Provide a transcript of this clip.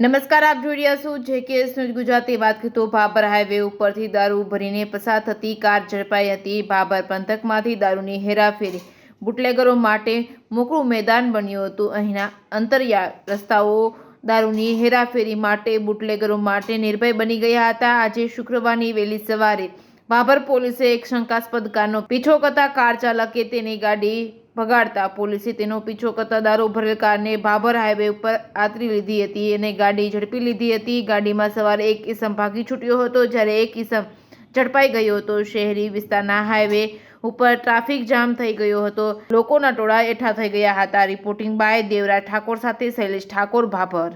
નમસ્કાર, આપ જોઈ રહ્યા છો જેકેએસ ન્યૂઝ ગુજરાતી. વાત કરીએ તો ભાભર હાઈવે ઉપરથી દારૂ ભરીને પસાર થતી કાર ઝડપાઈ હતી. ભાભર પંથકમાંથી દારૂની હેરાફેરી બુટલેગરો માટે મોકળું મેદાન બન્યું હતું. અહીંના અંતરિયાળ રસ્તાઓ દારૂની હેરાફેરી માટે બુટલેગરો માટે નિર્ભય બની ગયા હતા. આજે શુક્રવારની વહેલી સવારે ભાભર પોલીસે એક શંકાસ્પદ કારનો પીછો કરતા કાર ચાલકે તેની ગાડી ભગાડતા પોલીસે તેનો પીછો કરતા દારૂ ભરેલ કારને ભાભર હાઈવે ઉપર આતરી લીધી હતી અને ગાડી ઝડપી લીધી હતી. ગાડીમાં સવાર એક ઈસમ ભાગી છૂટ્યો હતો, જ્યારે એક ઈસમ ઝડપાઈ ગયો હતો. શહેરી વિસ્તારના હાઈવે ઉપર ટ્રાફિક જામ થઈ ગયો હતો. લોકોના ટોળા એકઠા થઈ ગયા હતા. રિપોર્ટિંગ બાય દેવરાજ ઠાકોર સાથે શૈલેષ ઠાકોર, ભાભર.